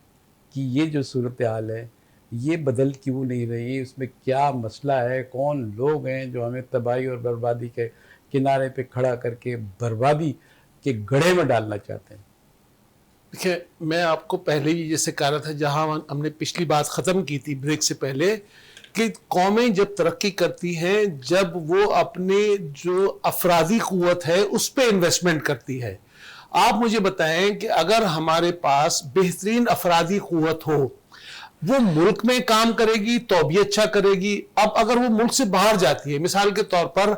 کہ یہ جو صورتحال ہے یہ بدل کیوں نہیں رہی, اس میں کیا مسئلہ ہے, کون لوگ ہیں جو ہمیں تباہی اور بربادی کے کنارے پہ کھڑا کر کے بربادی کے گڑھے میں ڈالنا چاہتے ہیں؟ دیکھیں میں آپ کو پہلے ہی جیسے کہہ رہا تھا, جہاں ہم نے پچھلی بات ختم کی تھی بریک سے پہلے, کہ قومیں جب ترقی کرتی ہیں جب وہ اپنے جو افرادی قوت ہے اس پہ انویسٹمنٹ کرتی ہے. آپ مجھے بتائیں کہ اگر ہمارے پاس بہترین افرادی قوت ہو, وہ ملک میں کام کرے گی تو بھی اچھا کرے گی. اب اگر وہ ملک سے باہر جاتی ہے, مثال کے طور پر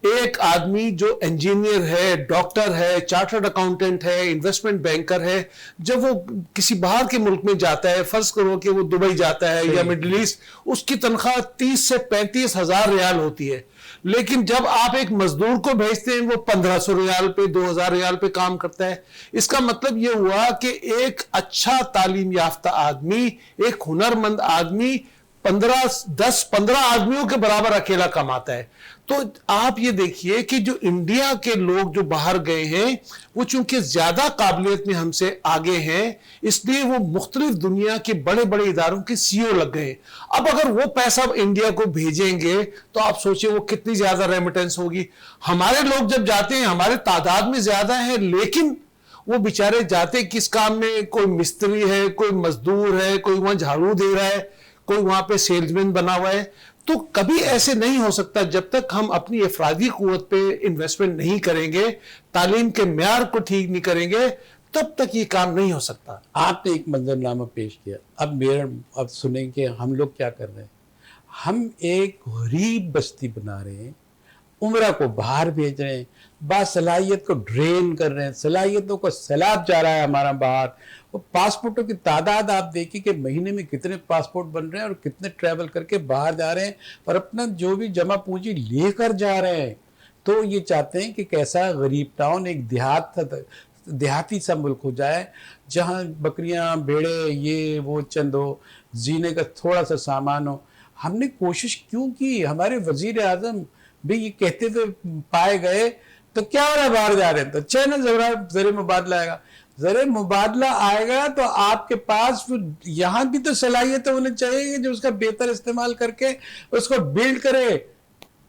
ایک آدمی جو انجینئر ہے, ڈاکٹر ہے, چارٹرڈ اکاؤنٹنٹ ہے, انویسٹمنٹ بینکر ہے, جب وہ کسی باہر کے ملک میں جاتا ہے, فرض کرو کہ وہ دبئی جاتا ہے یا مڈل ایسٹ, اس کی تنخواہ 30 سے 35 ہزار ریال ہوتی ہے. لیکن جب آپ ایک مزدور کو بھیجتے ہیں وہ 1500 ریال پہ 2000 ریال پہ کام کرتا ہے. اس کا مطلب یہ ہوا کہ ایک اچھا تعلیم یافتہ آدمی, ایک ہنرمند آدمی 10-15 آدمیوں کے برابر اکیلا کماتا ہے. تو آپ یہ دیکھیے کہ جو انڈیا کے لوگ جو باہر گئے ہیں وہ چونکہ زیادہ قابلیت میں ہم سے آگے ہیں, اس لیے وہ مختلف دنیا کے بڑے بڑے اداروں کے CEO لگ گئے. اب اگر وہ پیسہ انڈیا کو بھیجیں گے تو آپ سوچیں وہ کتنی زیادہ ریمیٹنس ہوگی. ہمارے لوگ جب جاتے ہیں ہمارے تعداد میں زیادہ ہیں, لیکن وہ بیچارے جاتے کس کام میں, کوئی مستری ہے, کوئی مزدور ہے, کوئی وہاں جھاڑو دے رہا ہے, کوئی وہاں پہ سیلز مین بنا ہوا ہے. تو کبھی ایسے نہیں ہو سکتا جب تک ہم اپنی افرادی قوت پہ انویسٹمنٹ نہیں کریں گے، تعلیم کے معیار کو ٹھیک نہیں کریں گے، تب تک یہ کام نہیں ہو سکتا. آپ نے ایک منظرنامہ پیش کیا، اب سنیں کہ ہم لوگ کیا کر رہے ہیں. ہم ایک غریب بستی بنا رہے ہیں، عمرہ کو باہر بھیج رہے ہیں، باصلاحیت کو ڈرین کر رہے ہیں، صلاحیتوں کو سیلاب جا رہا ہے ہمارا باہر. وہ پاسپورٹوں کی تعداد آپ دیکھیں کہ مہینے میں کتنے پاسپورٹ بن رہے ہیں اور کتنے ٹریول کر کے باہر جا رہے ہیں اور اپنا جو بھی جمع پونجی لے کر جا رہے ہیں. تو یہ چاہتے ہیں کہ کیسا غریب ٹاؤن ایک دیہاتی سا ملک ہو جائے جہاں بکریاں بھیڑے یہ وہ چند ہو، زینے کا تھوڑا سا سامان ہو. ہم نے کوشش کیوں کی؟ ہمارے وزیر اعظم بھی یہ کہتے ہوئے پائے گئے تو کیا ہو رہا ہے باہر جا رہے ہیں تو چین زر مبادلہ آئے گا. زر مبادلہ آئے گا تو آپ کے پاس یہاں بھی تو صلاحیتیں ہونی چاہیے جو اس کا بہتر استعمال کر کے اس کو بلڈ کرے،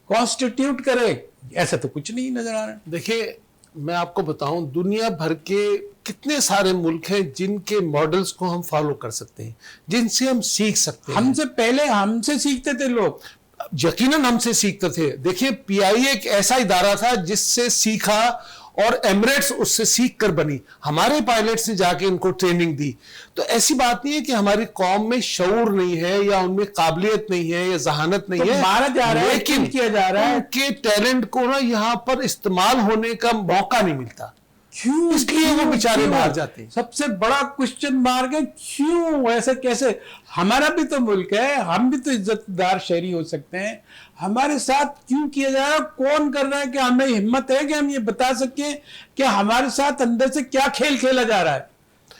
کانسٹیٹیوٹ کرے. ایسا تو کچھ نہیں نظر آ رہا. دیکھیے میں آپ کو بتاؤں، دنیا بھر کے کتنے سارے ملک ہیں جن کے ماڈلز کو ہم فالو کر سکتے ہیں، جن سے ہم سیکھ سکتے ہیں. ہم سے پہلے ہم سے سیکھتے تھے لوگ، یقیناً ہم سے سیکھتے تھے. دیکھیے پی آئی اے ایک ایسا ادارہ تھا جس سے سیکھا اور ایمریٹس اس سے سیکھ کر بنی. ہمارے پائلٹس نے جا کے ان کو ٹریننگ دی. تو ایسی بات نہیں ہے کہ ہماری قوم میں شعور نہیں ہے یا ان میں قابلیت نہیں ہے یا ذہانت نہیں ہے، مارا جا رہا ہے، لیکن کیا جا رہا ہے ان کے ٹیلنٹ کو نا یہاں پر استعمال ہونے کا موقع نہیں ملتا. کیوں؟ اس لیے وہ بیچارے باہر جاتے ہیں. سب سے بڑا کوشچن مارک ہے کیوں ایسے کیسے؟ ہمارا بھی تو ملک ہے، ہم بھی تو عزت دار شہری ہو سکتے ہیں. ہمارے ساتھ کیوں کیا جا رہا ہے؟ کون کر رہا ہے؟ کہ ہمیں ہمت ہے کہ ہم یہ بتا سکیں کہ ہمارے ساتھ اندر سے کیا کھیل کھیلا جا رہا ہے؟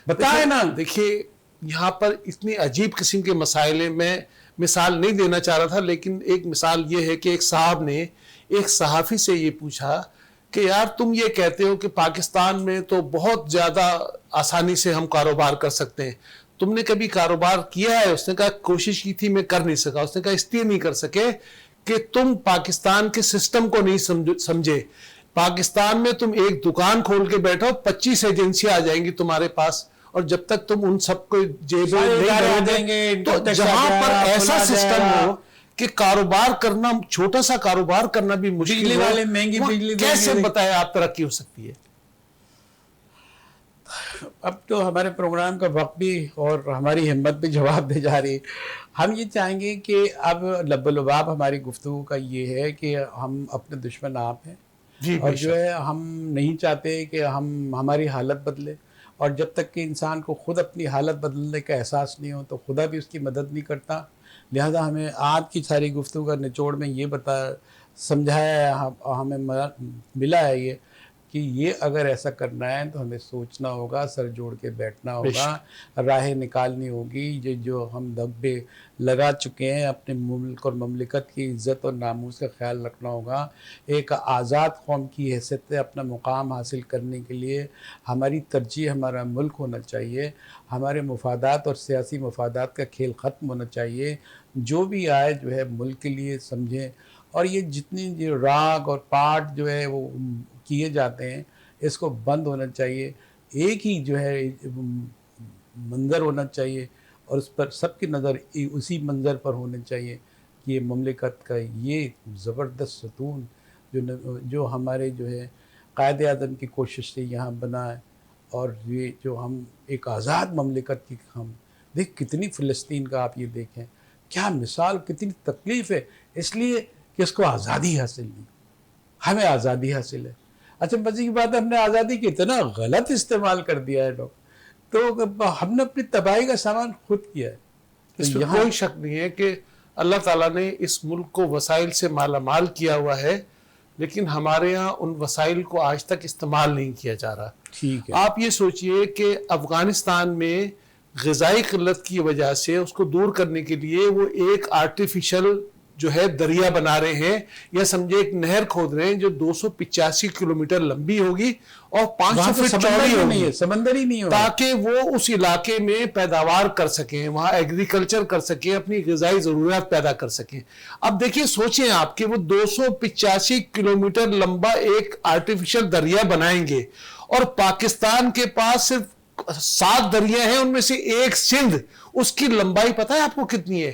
بتائیں نا. دیکھیے یہاں پر اتنی عجیب قسم کے مسائل ہیں. میں مثال نہیں دینا چاہ رہا تھا، لیکن ایک مثال یہ ہے کہ ایک صاحب نے ایک صحافی سے یہ پوچھا کہ یار تم یہ کہتے ہو کہ پاکستان میں تو بہت زیادہ آسانی سے ہم کاروبار کر سکتے ہیں، تم نے کبھی کاروبار کیا ہے؟ اس نے کہا کوشش کی تھی، میں کر نہیں سکا. اس نے کہا اس لیے نہیں کر سکے کہ تم پاکستان کے سسٹم کو نہیں سمجھے. پاکستان میں تم ایک دکان کھول کے بیٹھو، 25 ایجنسیاں آ جائیں گی تمہارے پاس، اور جب تک تم ان سب کو جیبیں نہیں دیں گے تو جہاں پر ایسا سسٹم ہو کہ کاروبار کرنا، چھوٹا سا کاروبار کرنا بھی مشکل بجلی والے مہنگی بجلی کیسے بتائے آپ ترقی ہو سکتی ہے؟ اب تو ہمارے پروگرام کا وقت بھی اور ہماری ہمت بھی جواب دے جا رہی ہے. ہم یہ چاہیں گے کہ اب لب و لباب ہماری گفتگو کا یہ ہے کہ ہم اپنے دشمن آپ ہیں، اور جو ہے ہم نہیں چاہتے کہ ہماری حالت بدلے، اور جب تک کہ انسان کو خود اپنی حالت بدلنے کا احساس نہیں ہو تو خدا بھی اس کی مدد نہیں کرتا. لہذا ہمیں آج کی ساری گفتگو کا نچوڑ میں یہ سمجھایا ہمیں ملا ہے یہ کہ یہ اگر ایسا کرنا ہے تو ہمیں سوچنا ہوگا، سر جوڑ کے بیٹھنا ہوگا، راہیں نکالنی ہوگی. یہ جو ہم دھبے لگا چکے ہیں، اپنے ملک اور مملکت کی عزت اور ناموس کا خیال رکھنا ہوگا. ایک آزاد قوم کی حیثیت سے اپنا مقام حاصل کرنے کے لیے ہماری ترجیح ہمارا ملک ہونا چاہیے. ہمارے مفادات اور سیاسی مفادات کا کھیل ختم ہونا چاہیے. جو بھی آئے جو ہے ملک کے لیے سمجھیں، اور یہ جتنی جو راگ اور پاٹ جو ہے وہ کیے جاتے ہیں اس کو بند ہونا چاہیے. ایک ہی جو ہے منظر ہونا چاہیے اور اس پر سب کی نظر اسی منظر پر ہونے چاہیے کہ یہ مملکت کا یہ زبردست ستون جو ہمارے جو ہے قائد اعظم کی کوشش سے یہاں بنا ہے، اور یہ جو ہم ایک آزاد مملکت کی ہم دیکھ کتنی فلسطین کا آپ یہ دیکھیں کیا مثال، کتنی تکلیف ہے اس لیے کہ اس کو آزادی حاصل نہیں، ہمیں آزادی حاصل ہے. اچھا مزے کی بات ہے ہم نے آزادی کی اتنا غلط استعمال کر دیا ہے لوگ، تو ہم نے اپنی تباہی کا سامان خود کیا ہے. اس میں کوئی شک نہیں ہے کہ اللہ تعالیٰ نے اس ملک کو وسائل سے مالا مال کیا ہوا ہے، لیکن ہمارے ہاں ان وسائل کو آج تک استعمال نہیں کیا جا رہا. ٹھیک ہے، آپ یہ سوچئے کہ افغانستان میں غذائی قلت کی وجہ سے اس کو دور کرنے کے لیے وہ ایک آرٹیفیشل جو ہے دریا بنا رہے ہیں، یا سمجھے ایک نہر کھود رہے ہیں جو 285 کلومیٹر لمبی ہوگی اور 500 فٹ چوڑی ہوگی، سمندر ہی نہیں ہوگا، تاکہ وہ اس علاقے میں پیداوار کر سکیں، وہاں ایگریکلچر کر سکیں، اپنی غذائی ضروریات پیدا کر سکیں. اب دیکھیں سوچیں آپ کہ وہ 285 کلومیٹر لمبا ایک آرٹیفیشل دریا بنائیں گے، اور پاکستان کے پاس صرف 7 دریا ہیں، ان میں سے ایک سندھ، اس کی لمبائی پتہ ہے آپ کو کتنی ہے؟